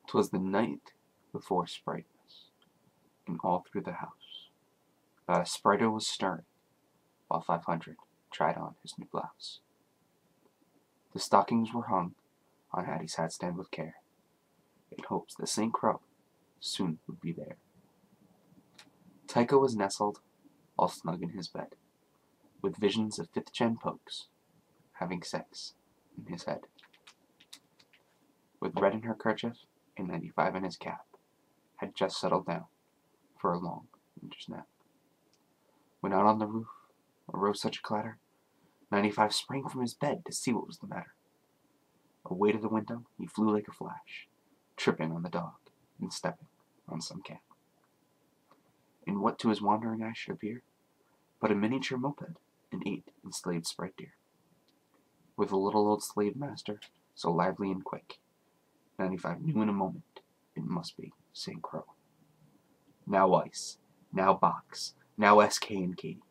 'Twas the night before spritemas, and all through the house not a spriter was stirring, while 500 tried on his new blouse. The stockings were hung on Hattie's hat stand with care, in hopes that St. Crow soon would be there. Tycho was nestled, all snug in his bed, with visions of 5th-gen pokes having sex in his head. With red in her kerchief and 95 in his cap, had just settled down for a long winter's nap. When out on the roof arose such a clatter, 95 sprang from his bed to see what was the matter. Away to the window he flew like a flash, tripping on the dog and stepping on some cat. And what to his wandering eye should appear but a miniature moped and 8 enslaved sprite deer. With a little old slave master, so lively and quick, 95 knew in a moment it must be St. Crow. Now ice, now box, now SK and Katie,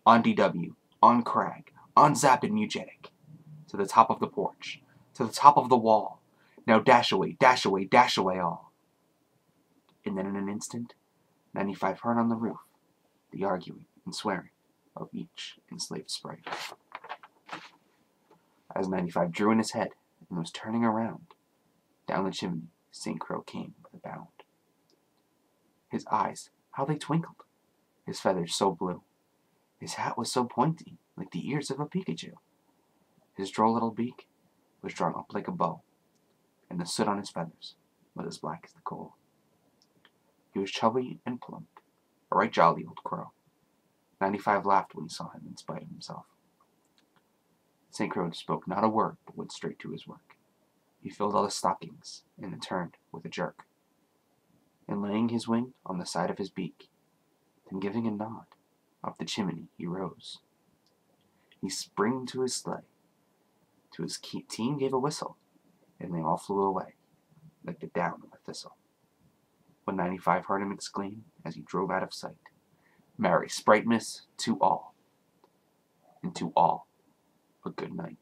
on DW, on crag, on zap and Mugenic, to the top of the porch, to the top of the wall, now dash away, dash away, dash away all. And then in an instant, 95 heard on the roof the arguing and swearing of each enslaved sprite. As 95 drew in his head and was turning around, down the chimney St. Crow came with a bound. His eyes, how they twinkled, his feathers so blue, his hat was so pointy, like the ears of a Pikachu. His droll little beak was drawn up like a bow, and the soot on his feathers was as black as the coal. He was chubby and plump, a right jolly old crow. 95 laughed when he saw him in spite of himself. St. Crow spoke not a word, but went straight to his work. He filled all the stockings, and then turned with a jerk, and laying his wing on the side of his beak, then giving a nod, up the chimney he rose. He sprang to his sleigh, to his team gave a whistle, and they all flew away, like the down of a thistle. When 95 heard him exclaim, as he drove out of sight, "Merry Spritemas to all, and to all a good night."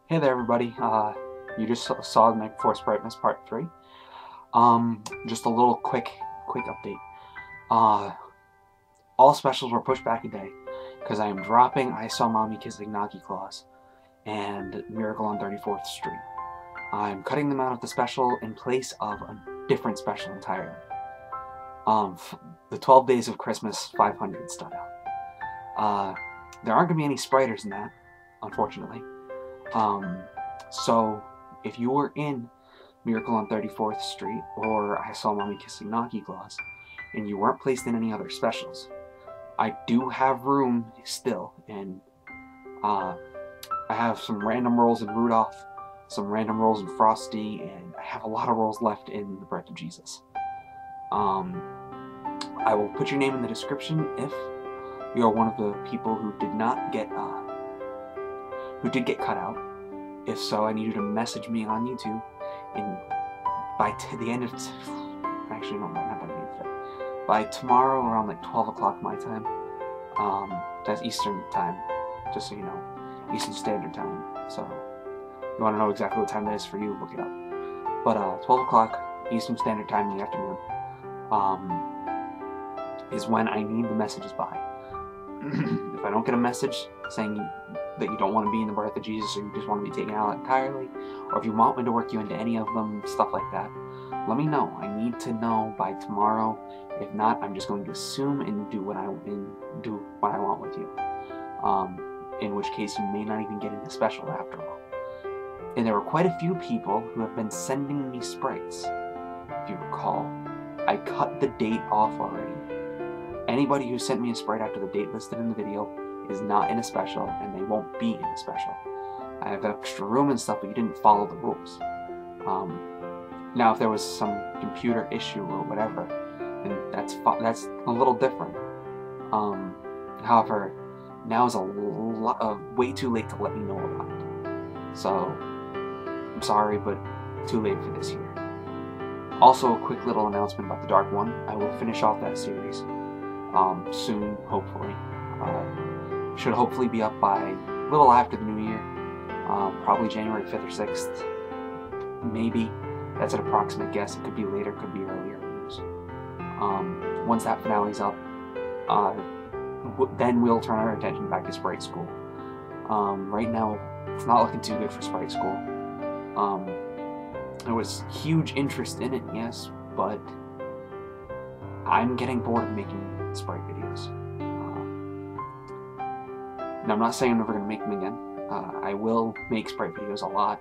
Hey there, everybody. You just saw the Night Before Spritemas Part 3. Just a little quick update. All specials were pushed back a day because I am dropping I Saw Mommy Kissing Knocky Claus and Miracle on 34th Street. I'm cutting them out of the special in place of a different special entirely. The 12 Days of Christmas 500 style. There aren't going to be any spriters in that, unfortunately. So if you were in Miracle on 34th Street or I Saw Mommy Kissing Knocky Claus and you weren't placed in any other specials, I do have room still, and I have some random roles in Rudolph, some random roles in Frosty, and I have a lot of roles left in The Birth of Jesus. I will put your name in the description if you are one of the people who did not get who did get cut out. If so, I need you to message me on YouTube, and by the end of actually no, not by the end of today. By tomorrow around like 12 o'clock my time. That's Eastern time, just so you know, Eastern Standard Time. So you want to know exactly what time that is for you, look it up. But 12 o'clock Eastern Standard Time in the afternoon is when I need the messages by. If I don't get a message saying that you don't want to be in The Birth of Jesus, or you just want to be taken out entirely, or if you want me to work you into any of them, stuff like that, let me know. I need to know by tomorrow. If not, I'm just going to assume and do what I want with you. In which case, you may not even get into special after all. And there were quite a few people who have been sending me sprites. If you recall, I cut the date off already. Anybody who sent me a sprite after the date listed in the video is not in a special, and they won't be in a special. I have extra room and stuff, but you didn't follow the rules. Now, if there was some computer issue or whatever, then that's a little different. However, now is way too late to let me know about it. So, I'm sorry, but too late for this year. Also, a quick little announcement about the Dark One. I will finish off that series soon, hopefully. Should hopefully be up by little after the new year, probably January 5th or 6th, maybe. That's an approximate guess. It could be later, could be earlier. Who knows? Once that finale's up, then we'll turn our attention back to Sprite School. Right now, it's not looking too good for Sprite School. There was huge interest in it, yes, but I'm getting bored of making Sprite videos. Now, I'm not saying I'm never going to make them again. I will make Sprite videos a lot,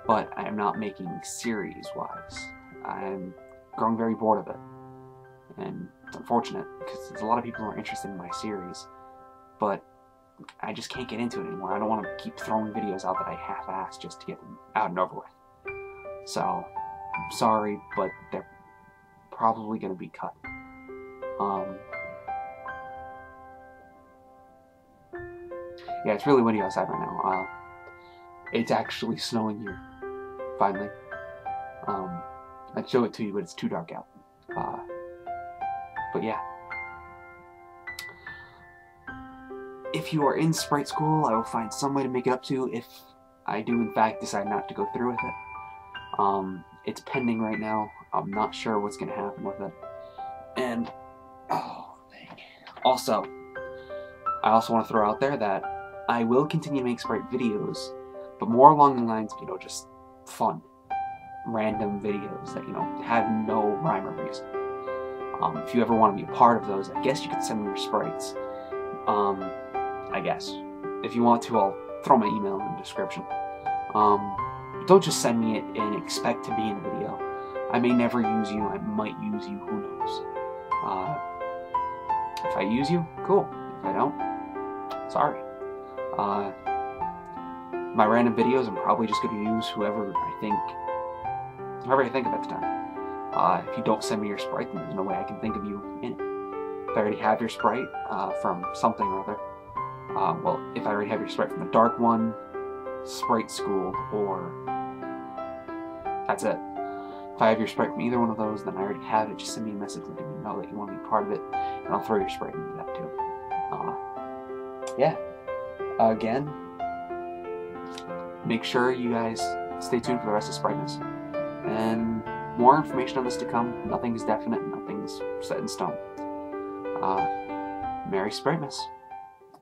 but I am not making series-wise. I'm growing very bored of it. And it's unfortunate, because there's a lot of people who are interested in my series, but I just can't get into it anymore. I don't want to keep throwing videos out that I half-assed just to get them out and over with. So, I'm sorry, but they're probably going to be cut. Yeah, it's really windy outside right now. It's actually snowing here, finally. I'd show it to you, but it's too dark out. But yeah. If you are in Sprite School, I will find some way to make it up to if I do in fact decide not to go through with it. It's pending right now. I'm not sure what's going to happen with it. And, oh, dang. Also, I also want to throw out there that I will continue to make Sprite videos, but more along the lines of, just fun, random videos that, have no rhyme or reason. If you ever want to be a part of those, I guess you could send me your sprites. I guess. If you want to, I'll throw my email in the description. Don't just send me it and expect to be in a video. I may never use you, I might use you, who knows. If I use you, cool. If I don't, sorry. My random videos, I'm probably just going to use whoever I think of at the time. If you don't send me your sprite, then there's no way I can think of you in it. If I already have your sprite from something or other, well, if I already have your sprite from the Dark One, Sprite School, or that's it. If I have your sprite from either one of those, then I already have it. Just send me a message letting me know that you want to be part of it, and I'll throw your sprite into that too. Yeah. Again, make sure you guys stay tuned for the rest of Spritemas. And more information on this to come. Nothing's definite, nothing's set in stone. Merry Spritemas.